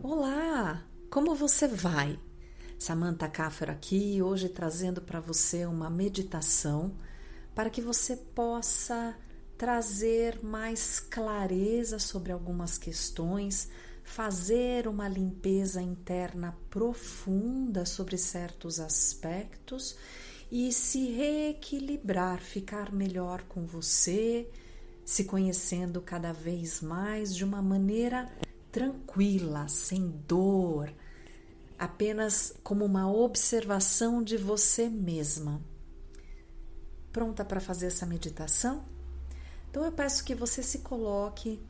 Olá, como você vai? Samantha Kaffer aqui, hoje trazendo para você uma meditação para que você possa trazer mais clareza sobre algumas questões, fazer uma limpeza interna profunda sobre certos aspectos e se reequilibrar, ficar melhor com você, se conhecendo cada vez mais de uma maneira tranquila, sem dor, apenas como uma observação de você mesma. Pronta para fazer essa meditação? Então eu peço que você se coloque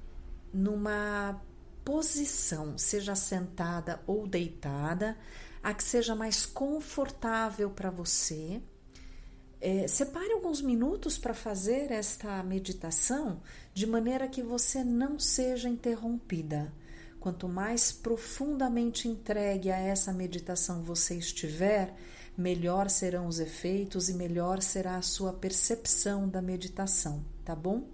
numa posição, seja sentada ou deitada, a que seja mais confortável para você. Separe alguns minutos para fazer esta meditação de maneira que você não seja interrompida. Quanto mais profundamente entregue a essa meditação você estiver, melhor serão os efeitos e melhor será a sua percepção da meditação, tá bom?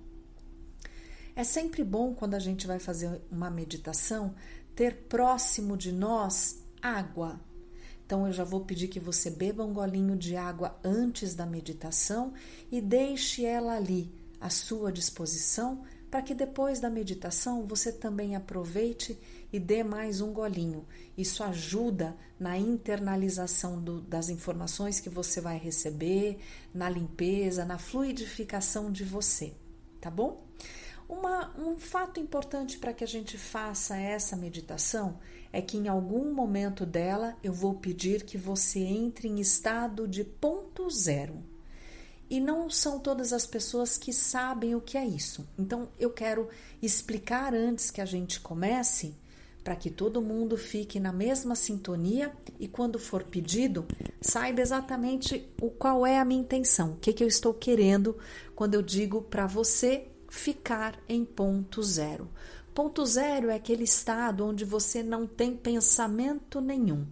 É sempre bom quando a gente vai fazer uma meditação ter próximo de nós água. Então eu já vou pedir que você beba um golinho de água antes da meditação e deixe ela ali à sua disposição, para que depois da meditação você também aproveite e dê mais um golinho. Isso ajuda na internalização das informações que você vai receber, na limpeza, na fluidificação de você, tá bom? Um fato importante para que a gente faça essa meditação é que em algum momento dela eu vou pedir que você entre em estado de ponto zero. E não são todas as pessoas que sabem o que é isso. Então, eu quero explicar antes que a gente comece, para que todo mundo fique na mesma sintonia e quando for pedido, saiba exatamente qual é a minha intenção, o que eu estou querendo quando eu digo para você ficar em ponto zero. Ponto zero é aquele estado onde você não tem pensamento nenhum.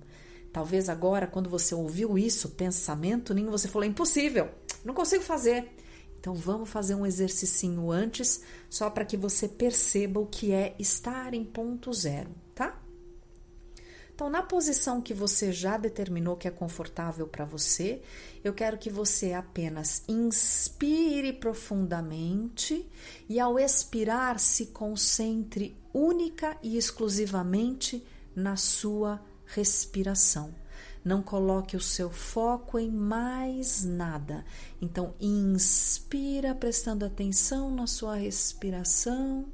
Talvez agora, quando você ouviu isso, pensamento nenhum, você falou, impossível, não consigo fazer. Então vamos fazer um exercicinho antes, só para que você perceba o que é estar em ponto zero, tá? Então, na posição que você já determinou que é confortável para você, eu quero que você apenas inspire profundamente e ao expirar se concentre única e exclusivamente na sua respiração. Não coloque o seu foco em mais nada. Então, inspira prestando atenção na sua respiração.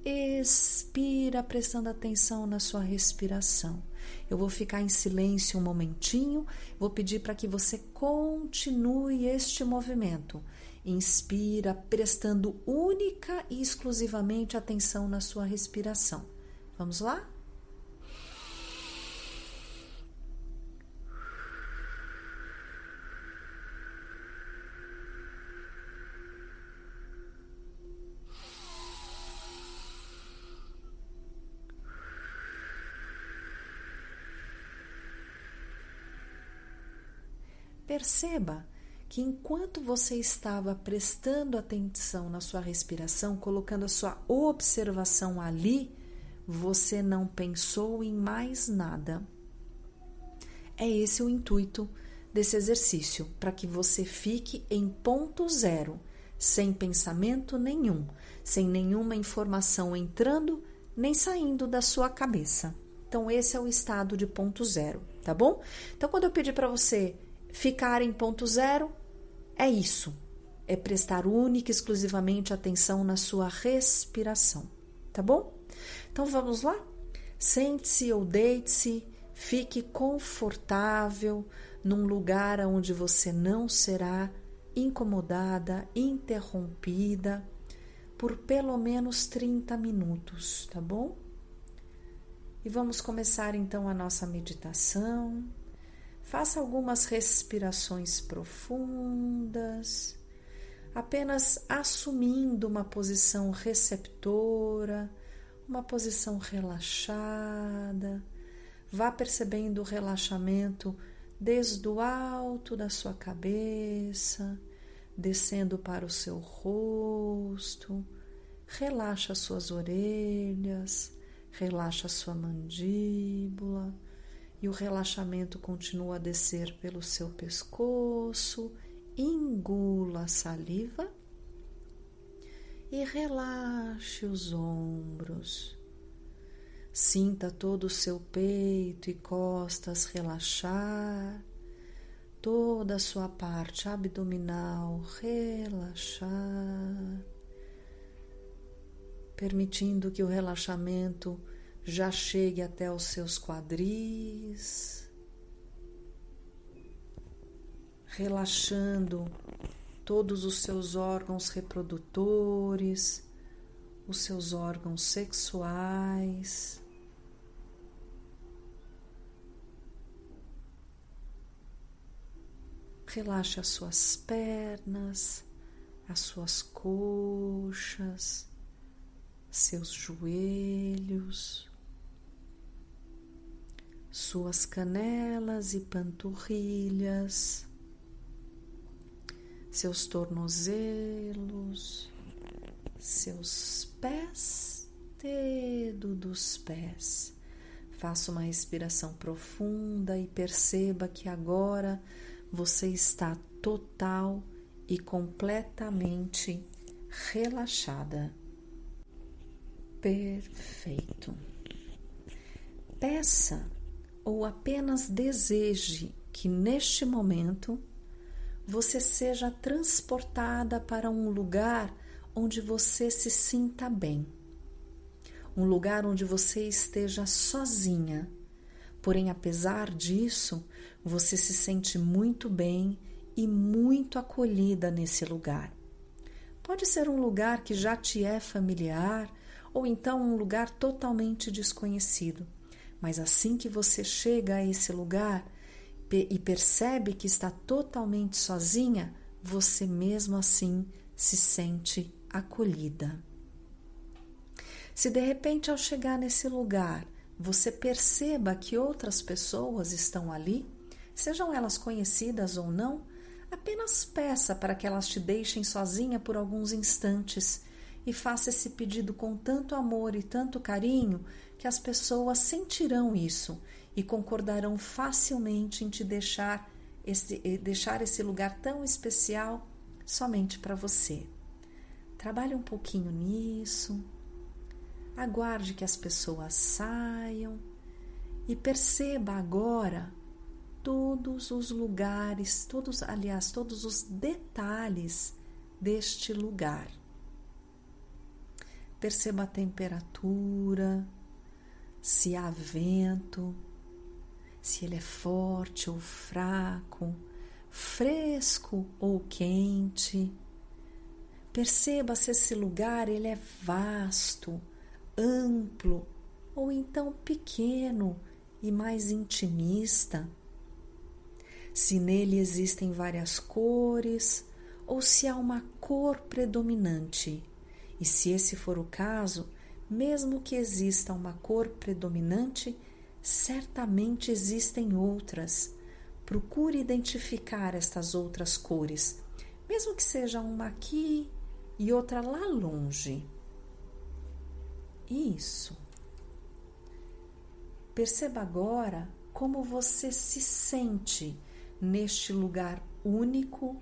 Expira prestando atenção na sua respiração. Eu vou ficar em silêncio um momentinho. Vou pedir para que você continue este movimento. Inspira prestando única e exclusivamente atenção na sua respiração. Vamos lá? Perceba que enquanto você estava prestando atenção na sua respiração, colocando a sua observação ali, você não pensou em mais nada. É esse o intuito desse exercício, para que você fique em ponto zero, sem pensamento nenhum, sem nenhuma informação entrando nem saindo da sua cabeça. Então esse é o estado de ponto zero, tá bom? Então quando eu pedir para você ficar em ponto zero, é isso. É prestar única e exclusivamente atenção na sua respiração. Tá bom? Então vamos lá? Sente-se ou deite-se, fique confortável num lugar onde você não será incomodada, interrompida por pelo menos 30 minutos, tá bom? E vamos começar então a nossa meditação. Faça algumas respirações profundas, apenas assumindo uma posição receptora, uma posição relaxada. Vá percebendo o relaxamento desde o alto da sua cabeça, descendo para o seu rosto. Relaxa suas orelhas, Relaxa a sua mandíbula e o relaxamento continua a descer pelo seu pescoço. Engula a saliva e relaxe os ombros. Sinta todo o seu peito e costas relaxar, toda a sua parte abdominal relaxar, permitindo que o relaxamento já chegue até os seus quadris, relaxando todos os seus órgãos reprodutores, os seus órgãos sexuais. Relaxe as suas pernas, as suas coxas, seus joelhos, suas canelas e panturrilhas, seus tornozelos, seus pés, dedo dos pés. Faça uma respiração profunda e perceba que agora você está total e completamente relaxada. Perfeito. Peça ou apenas deseje que neste momento você seja transportada para um lugar onde você se sinta bem. Um lugar onde você esteja sozinha. Porém, apesar disso, você se sente muito bem e muito acolhida nesse lugar. Pode ser um lugar que já te é familiar ou então um lugar totalmente desconhecido. Mas assim que você chega a esse lugar e percebe que está totalmente sozinha, você mesmo assim se sente acolhida. Se de repente ao chegar nesse lugar você perceba que outras pessoas estão ali, sejam elas conhecidas ou não, apenas peça para que elas te deixem sozinha por alguns instantes e faça esse pedido com tanto amor e tanto carinho que as pessoas sentirão isso e concordarão facilmente em te deixar esse lugar tão especial somente para você. Trabalhe um pouquinho nisso. Aguarde que as pessoas saiam e perceba agora todos os lugares, todos os detalhes deste lugar. Perceba a temperatura, se há vento, se ele é forte ou fraco, fresco ou quente. Perceba se esse lugar ele é vasto, amplo ou então pequeno e mais intimista. Se nele existem várias cores ou se há uma cor predominante. E se esse for o caso, mesmo que exista uma cor predominante, certamente existem outras. Procure identificar estas outras cores, mesmo que seja uma aqui e outra lá longe. Isso. Perceba agora como você se sente neste lugar único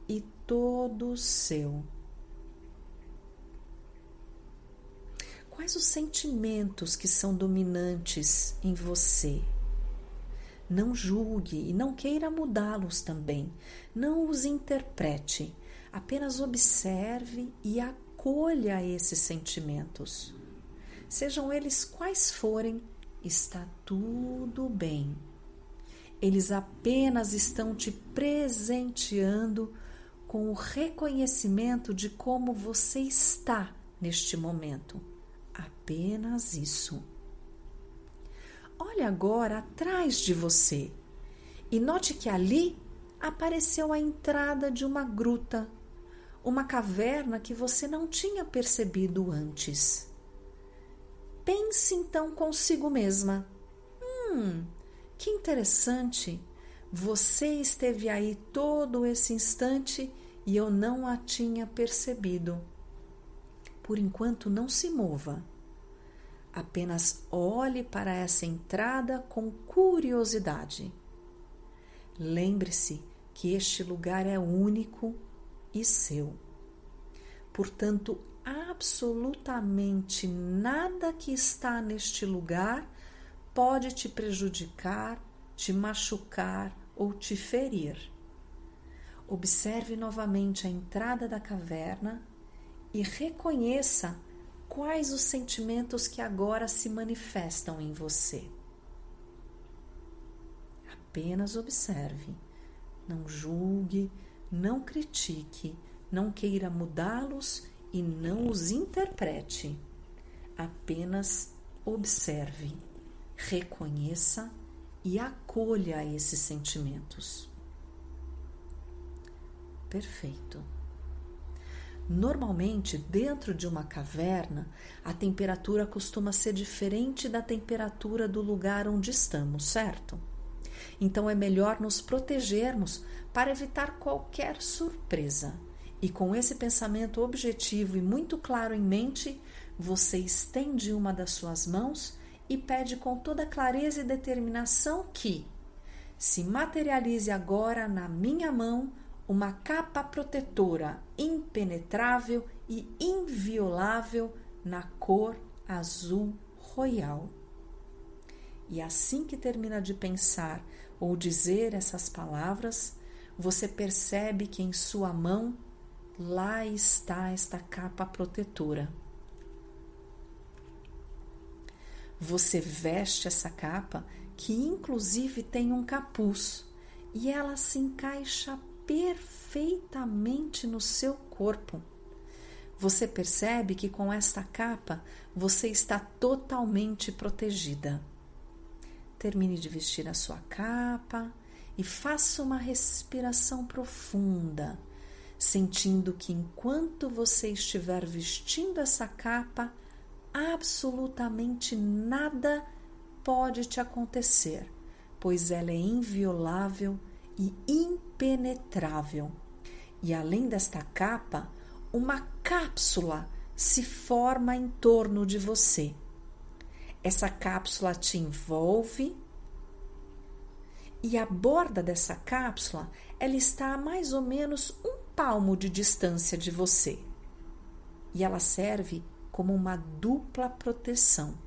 e todo seu. Quais os sentimentos que são dominantes em você? Não julgue e não queira mudá-los também. Não os interprete. Apenas observe e acolha esses sentimentos. Sejam eles quais forem, está tudo bem. Eles apenas estão te presenteando com o reconhecimento de como você está neste momento. Apenas isso. Olhe agora atrás de você e note que ali apareceu a entrada de uma gruta, uma caverna que você não tinha percebido antes. Pense então consigo mesma. Que interessante, você esteve aí todo esse instante e eu não a tinha percebido. Por enquanto, não se mova. Apenas olhe para essa entrada com curiosidade. Lembre-se que este lugar é único e seu. Portanto, absolutamente nada que está neste lugar pode te prejudicar, te machucar ou te ferir. Observe novamente a entrada da caverna e reconheça quais os sentimentos que agora se manifestam em você. Apenas observe, não julgue, não critique, não queira mudá-los e não os interprete. Apenas observe, reconheça e acolha esses sentimentos. Perfeito. Normalmente, dentro de uma caverna, a temperatura costuma ser diferente da temperatura do lugar onde estamos, certo? Então é melhor nos protegermos para evitar qualquer surpresa. E com esse pensamento objetivo e muito claro em mente, você estende uma das suas mãos e pede com toda clareza e determinação que se materialize agora na minha mão uma capa protetora impenetrável e inviolável na cor azul royal. E assim que termina de pensar ou dizer essas palavras, você percebe que em sua mão lá está esta capa protetora. Você veste essa capa, que inclusive tem um capuz, e ela se encaixa perfeitamente no seu corpo. Você percebe que com esta capa você está totalmente protegida. Termine de vestir a sua capa e faça uma respiração profunda, sentindo que enquanto você estiver vestindo essa capa, absolutamente nada pode te acontecer, pois ela é inviolável e impenetrável. E além desta capa, uma cápsula se forma em torno de você. Essa cápsula te envolve e a borda dessa cápsula ela está a mais ou menos um palmo de distância de você. E ela serve como uma dupla proteção.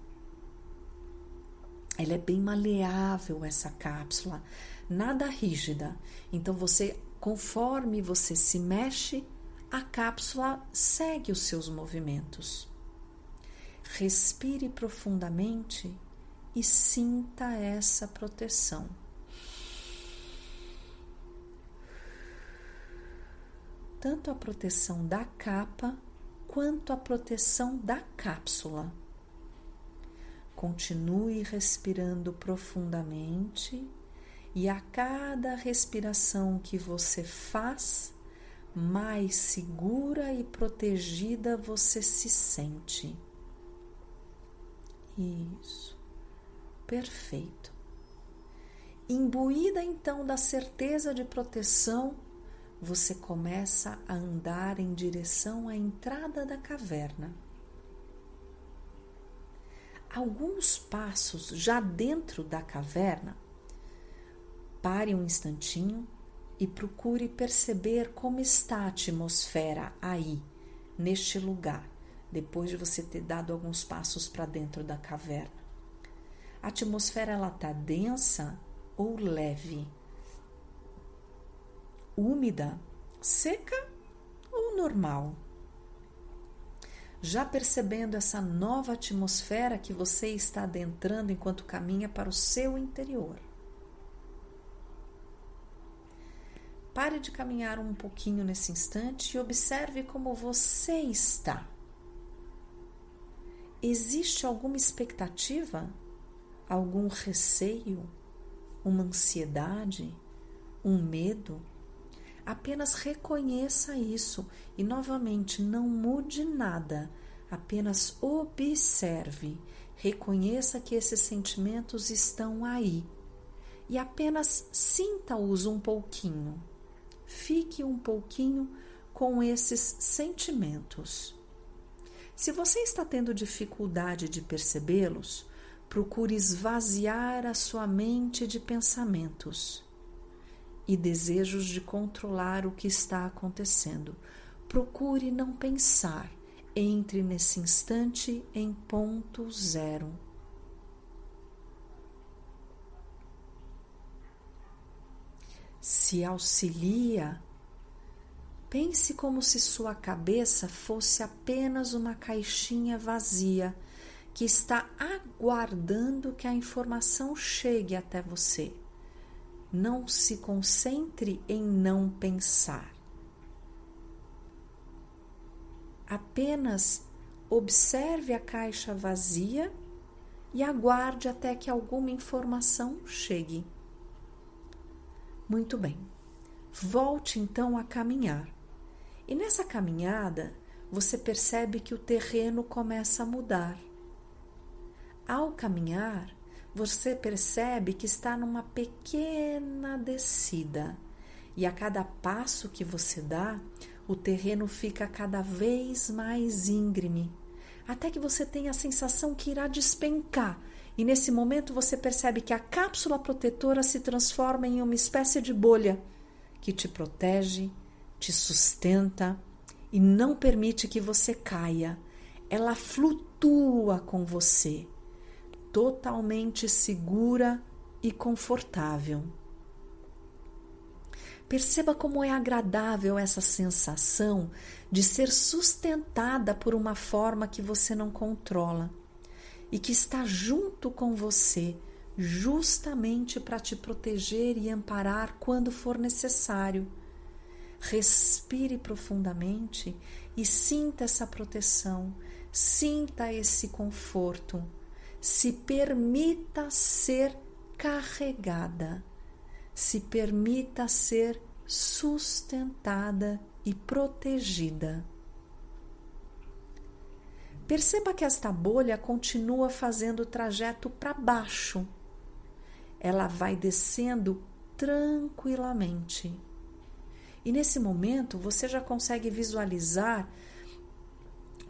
Ela é bem maleável, essa cápsula, nada rígida. Então conforme você se mexe, a cápsula segue os seus movimentos. Respire profundamente e sinta essa proteção. Tanto a proteção da capa quanto a proteção da cápsula. Continue respirando profundamente e a cada respiração que você faz, mais segura e protegida você se sente. Isso, perfeito. Imbuída então da certeza de proteção, você começa a andar em direção à entrada da caverna. Alguns passos já dentro da caverna, pare um instantinho e procure perceber como está a atmosfera aí, neste lugar, depois de você ter dado alguns passos para dentro da caverna. A atmosfera ela está densa ou leve? Úmida, seca ou normal? Já percebendo essa nova atmosfera que você está adentrando enquanto caminha para o seu interior. Pare de caminhar um pouquinho nesse instante e observe como você está. Existe alguma expectativa? Algum receio? Uma ansiedade? Um medo? Apenas reconheça isso e, novamente, não mude nada. Apenas observe, reconheça que esses sentimentos estão aí e apenas sinta-os um pouquinho. Fique um pouquinho com esses sentimentos. Se você está tendo dificuldade de percebê-los, procure esvaziar a sua mente de pensamentos e desejos de controlar o que está acontecendo. Procure não pensar. Entre nesse instante em ponto zero. Se auxilia, pense como se sua cabeça fosse apenas uma caixinha vazia que está aguardando que a informação chegue até você. Não se concentre em não pensar. Apenas observe a caixa vazia e aguarde até que alguma informação chegue. Muito bem. Volte então a caminhar. E nessa caminhada, você percebe que o terreno começa a mudar. Ao caminhar, você percebe que está numa pequena descida. E a cada passo que você dá, o terreno fica cada vez mais íngreme, até que você tem a sensação que irá despencar. E nesse momento você percebe que a cápsula protetora se transforma em uma espécie de bolha que te protege, te sustenta e não permite que você caia. Ela flutua com você, totalmente segura e confortável. Perceba como é agradável essa sensação de ser sustentada por uma forma que você não controla e que está junto com você, justamente para te proteger e amparar quando for necessário. Respire profundamente e sinta essa proteção, sinta esse conforto. Se permita ser carregada. Se permita ser sustentada e protegida. Perceba que esta bolha continua fazendo o trajeto para baixo. Ela vai descendo tranquilamente. E nesse momento você já consegue visualizar,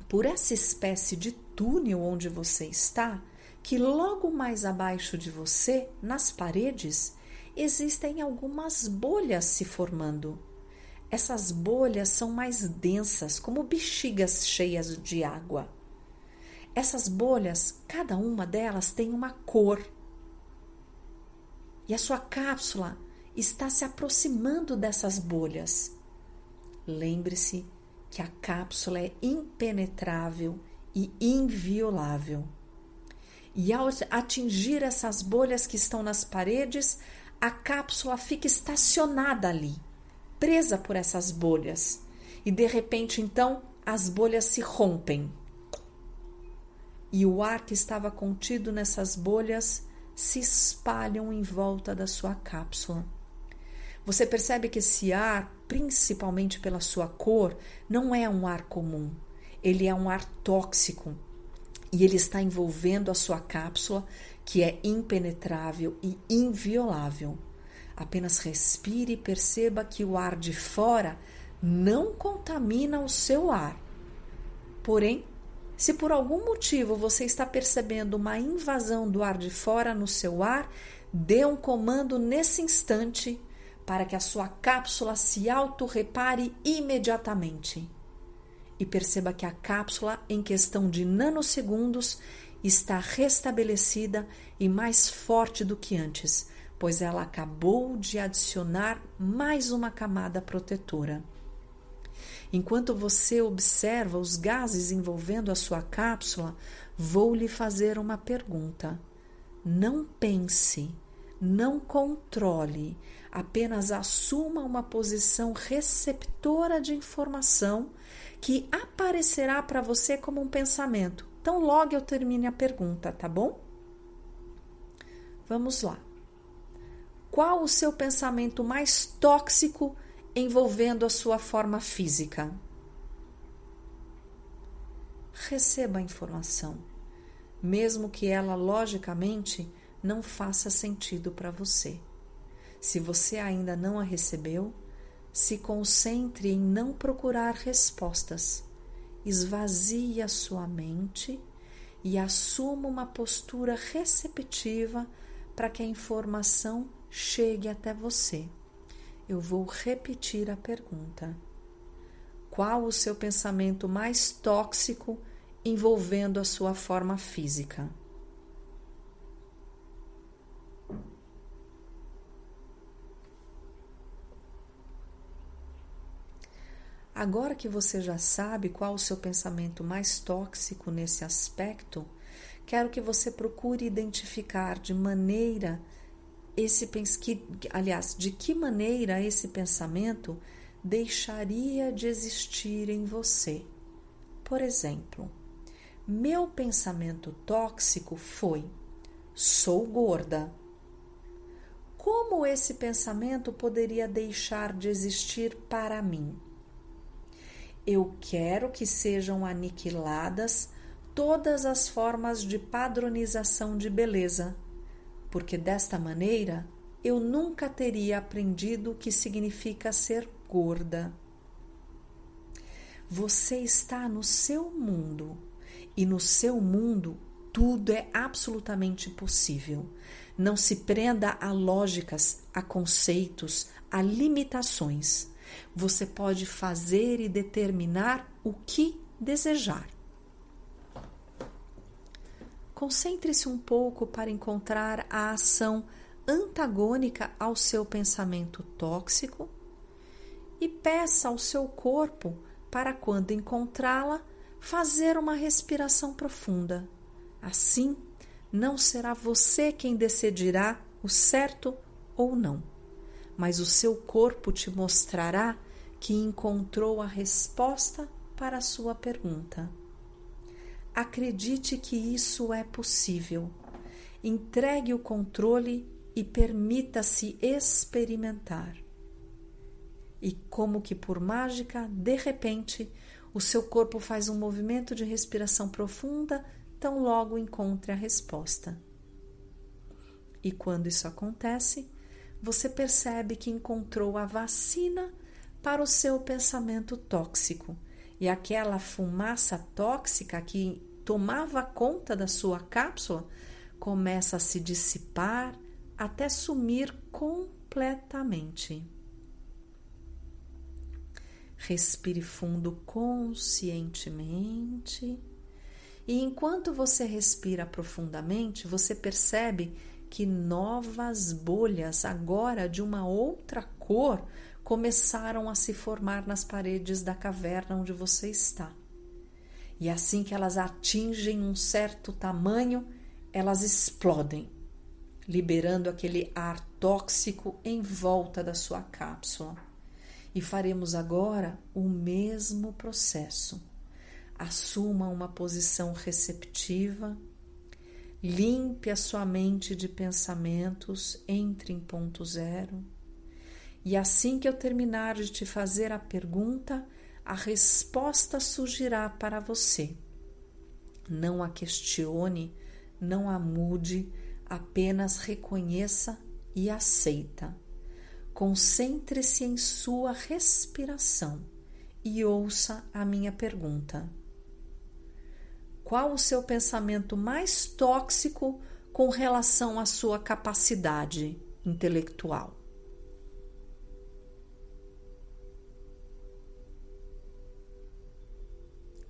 por essa espécie de túnel onde você está, que logo mais abaixo de você, nas paredes, existem algumas bolhas se formando. Essas bolhas são mais densas, como bexigas cheias de água. Essas bolhas, cada uma delas tem uma cor. E a sua cápsula está se aproximando dessas bolhas. Lembre-se que a cápsula é impenetrável e inviolável. E ao atingir essas bolhas que estão nas paredes, a cápsula fica estacionada ali, presa por essas bolhas. E de repente, então, as bolhas se rompem. E o ar que estava contido nessas bolhas se espalham em volta da sua cápsula. Você percebe que esse ar, principalmente pela sua cor, não é um ar comum. Ele é um ar tóxico. E ele está envolvendo a sua cápsula, que é impenetrável e inviolável. Apenas respire e perceba que o ar de fora não contamina o seu ar. Porém, se por algum motivo você está percebendo uma invasão do ar de fora no seu ar, dê um comando nesse instante para que a sua cápsula se autorrepare imediatamente. E perceba que a cápsula, em questão de nanosegundos, está restabelecida e mais forte do que antes, pois ela acabou de adicionar mais uma camada protetora. Enquanto você observa os gases envolvendo a sua cápsula, vou lhe fazer uma pergunta. Não pense, não controle, apenas assuma uma posição receptora de informação que aparecerá para você como um pensamento. Então, logo eu termine a pergunta, tá bom? Vamos lá. Qual o seu pensamento mais tóxico envolvendo a sua forma física? Receba a informação, mesmo que ela, logicamente, não faça sentido para você. Se você ainda não a recebeu, se concentre em não procurar respostas esvazie a sua mente e assuma uma postura receptiva para que a informação chegue até você. Eu vou repetir a pergunta. Qual o seu pensamento mais tóxico envolvendo a sua forma física? Agora que você já sabe qual o seu pensamento mais tóxico nesse aspecto, quero que você procure identificar de que maneira esse pensamento deixaria de existir em você. Por exemplo, meu pensamento tóxico foi: sou gorda. Como esse pensamento poderia deixar de existir para mim? Eu quero que sejam aniquiladas todas as formas de padronização de beleza, porque desta maneira eu nunca teria aprendido o que significa ser gorda. Você está no seu mundo, e no seu mundo tudo é absolutamente possível. Não se prenda a lógicas, a conceitos, a limitações. Você pode fazer e determinar o que desejar. Concentre-se um pouco para encontrar a ação antagônica ao seu pensamento tóxico e peça ao seu corpo para, quando encontrá-la, fazer uma respiração profunda. Assim, não será você quem decidirá o certo ou não, mas o seu corpo te mostrará que encontrou a resposta para a sua pergunta. Acredite que isso é possível. Entregue o controle e permita-se experimentar. E como que por mágica, de repente, o seu corpo faz um movimento de respiração profunda, tão logo encontre a resposta. E quando isso acontece, você percebe que encontrou a vacina para o seu pensamento tóxico, e aquela fumaça tóxica que tomava conta da sua cápsula começa a se dissipar até sumir completamente. Respire fundo conscientemente, e enquanto você respira profundamente, você percebe que novas bolhas, agora de uma outra cor, começaram a se formar nas paredes da caverna onde você está. E assim que elas atingem um certo tamanho, elas explodem, liberando aquele ar tóxico em volta da sua cápsula. E faremos agora o mesmo processo. Assuma uma posição receptiva, limpe a sua mente de pensamentos, entre em ponto zero. E assim que eu terminar de te fazer a pergunta, a resposta surgirá para você. Não a questione, não a mude, apenas reconheça e aceita. Concentre-se em sua respiração e ouça a minha pergunta. Qual o seu pensamento mais tóxico com relação à sua capacidade intelectual?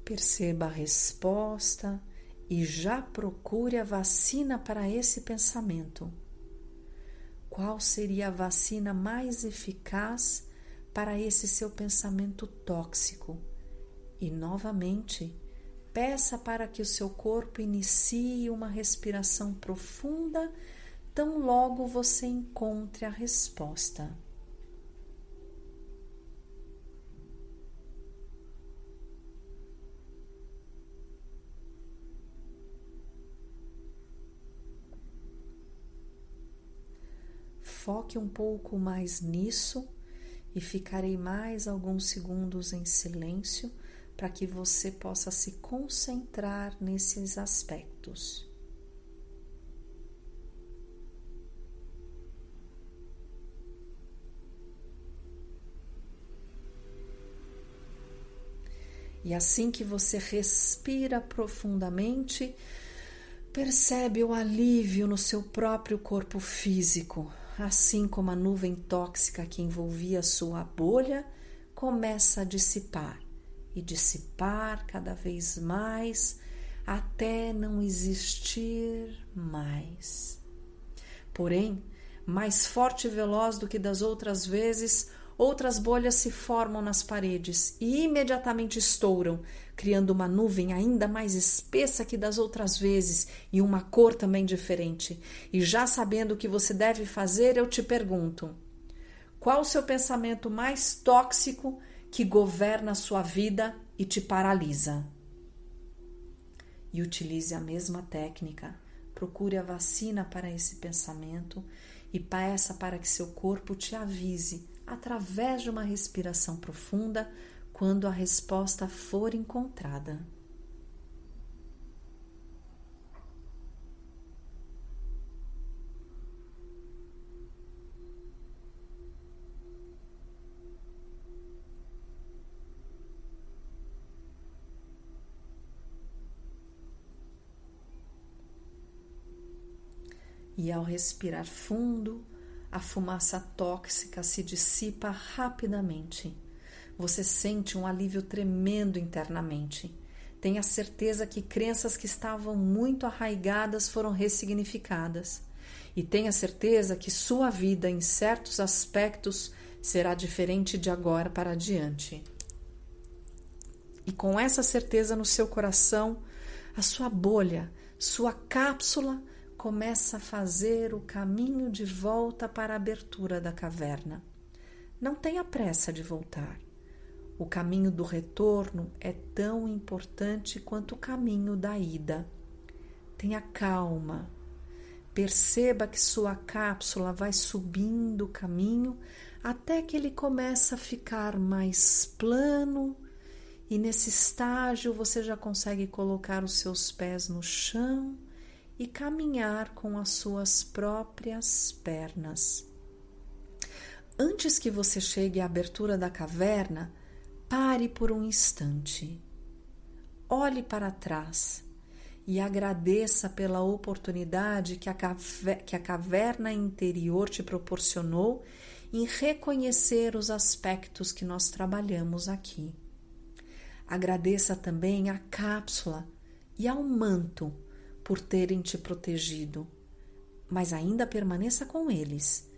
Perceba a resposta e já procure a vacina para esse pensamento. Qual seria a vacina mais eficaz para esse seu pensamento tóxico? E novamente, peça para que o seu corpo inicie uma respiração profunda, tão logo você encontre a resposta. Foque um pouco mais nisso e ficarei mais alguns segundos em silêncio para que você possa se concentrar nesses aspectos. E assim que você respira profundamente, percebe o alívio no seu próprio corpo físico, assim como a nuvem tóxica que envolvia sua bolha começa a dissipar e dissipar cada vez mais até não existir mais. Porém, mais forte e veloz do que das outras vezes, outras bolhas se formam nas paredes e imediatamente estouram, criando uma nuvem ainda mais espessa que das outras vezes e uma cor também diferente. E já sabendo o que você deve fazer, eu te pergunto: qual o seu pensamento mais tóxico que governa a sua vida e te paralisa? E utilize a mesma técnica. Procure a vacina para esse pensamento e peça para que seu corpo te avise através de uma respiração profunda quando a resposta for encontrada. E ao respirar fundo, a fumaça tóxica se dissipa rapidamente. Você sente um alívio tremendo internamente. Tenha certeza que crenças que estavam muito arraigadas foram ressignificadas. E tenha certeza que sua vida, em certos aspectos, será diferente de agora para adiante. E com essa certeza no seu coração, a sua bolha, sua cápsula, começa a fazer o caminho de volta para a abertura da caverna. Não tenha pressa de voltar. O caminho do retorno é tão importante quanto o caminho da ida. Tenha calma. Perceba que sua cápsula vai subindo o caminho até que ele começa a ficar mais plano e nesse estágio você já consegue colocar os seus pés no chão e caminhar com as suas próprias pernas. Antes que você chegue à abertura da caverna, pare por um instante. Olhe para trás e agradeça pela oportunidade que a caverna interior te proporcionou em reconhecer os aspectos que nós trabalhamos aqui. Agradeça também à cápsula e ao manto por terem te protegido, mas ainda permaneça com eles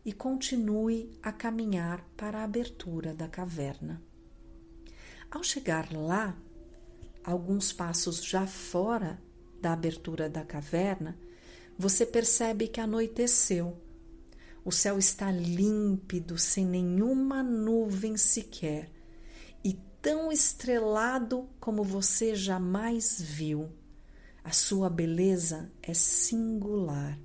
e continue a caminhar para a abertura da caverna. Ao chegar lá, alguns passos já fora da abertura da caverna, você percebe que anoiteceu. O céu está límpido, sem nenhuma nuvem sequer, e tão estrelado como você jamais viu. A sua beleza é singular.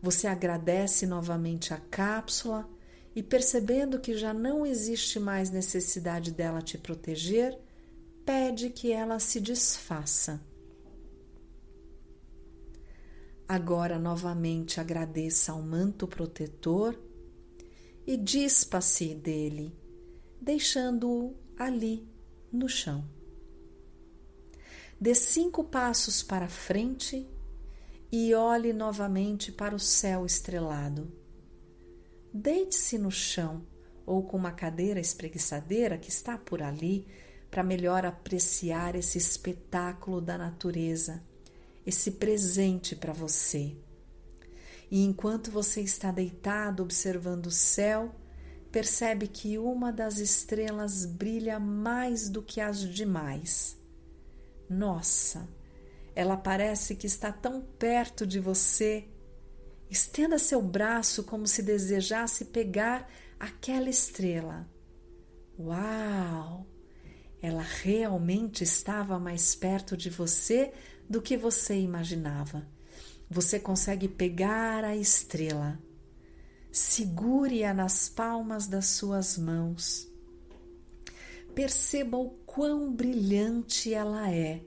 Você agradece novamente a cápsula e, percebendo que já não existe mais necessidade dela te proteger, pede que ela se desfaça. Agora novamente agradeça ao manto protetor e dispa-se dele, deixando-o ali no chão. Dê 5 passos para frente e olhe novamente para o céu estrelado. Deite-se no chão ou com uma cadeira espreguiçadeira que está por ali para melhor apreciar esse espetáculo da natureza, esse presente para você. E enquanto você está deitado observando o céu, percebe que uma das estrelas brilha mais do que as demais. Nossa, ela parece que está tão perto de você. Estenda seu braço como se desejasse pegar aquela estrela. Uau! Ela realmente estava mais perto de você do que você imaginava. Você consegue pegar a estrela. Segure-a nas palmas das suas mãos. Perceba o quão brilhante ela é,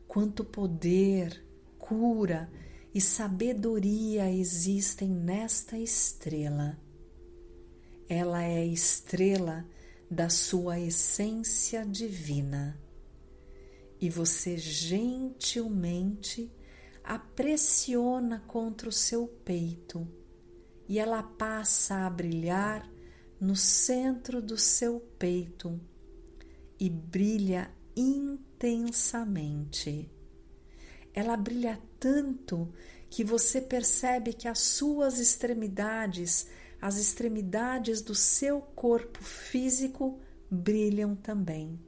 quanto poder, cura e sabedoria existem nesta estrela. Ela é a estrela da sua essência divina. E você gentilmente a pressiona contra o seu peito e ela passa a brilhar no centro do seu peito e brilha intensamente. Ela brilha tanto que você percebe que as suas extremidades, as extremidades do seu corpo físico brilham também.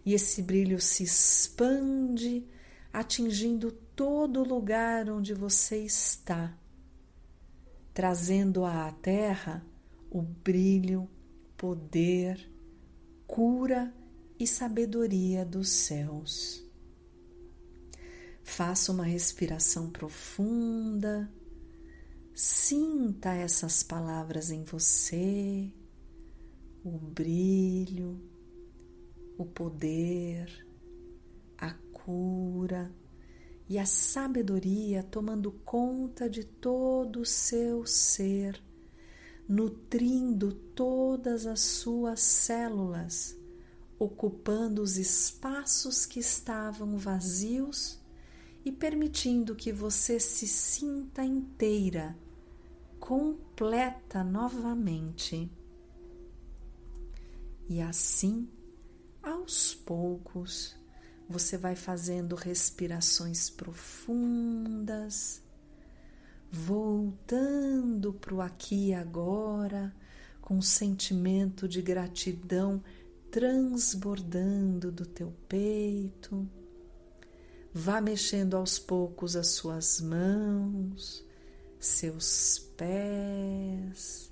E esse brilho se expande, atingindo todo lugar onde você está, trazendo à Terra o brilho, poder, cura e sabedoria dos céus. Faça uma respiração profunda, sinta essas palavras em você, o brilho, o poder, a cura e a sabedoria tomando conta de todo o seu ser, nutrindo todas as suas células, ocupando os espaços que estavam vazios e permitindo que você se sinta inteira, completa novamente. E assim, aos poucos, você vai fazendo respirações profundas, voltando para o aqui e agora, com um sentimento de gratidão transbordando do teu peito. Vá mexendo aos poucos as suas mãos, seus pés.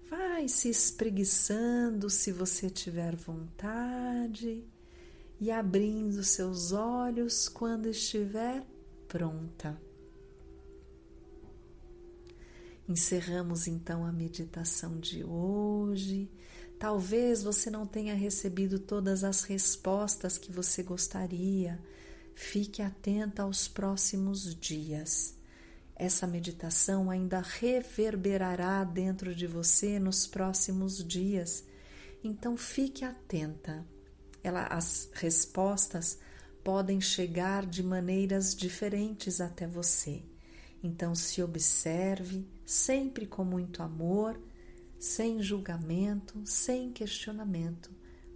Vai se espreguiçando se você tiver vontade e abrindo seus olhos quando estiver pronta. Encerramos então a meditação de hoje. Talvez você não tenha recebido todas as respostas que você gostaria. Fique atenta aos próximos dias. Essa meditação ainda reverberará dentro de você nos próximos dias. Então fique atenta. As respostas podem chegar de maneiras diferentes até você. Então se observe sempre com muito amor, sem julgamento, sem questionamento.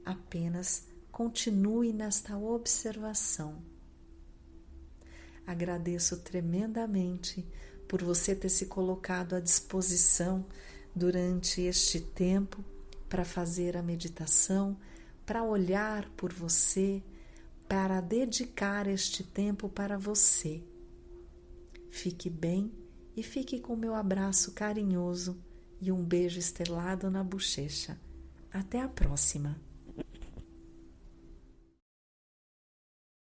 Apenas continue nesta observação. Agradeço tremendamente por você ter se colocado à disposição durante este tempo para fazer a meditação, para olhar por você, para dedicar este tempo para você. Fique bem e fique com meu abraço carinhoso e um beijo estrelado na bochecha. Até a próxima!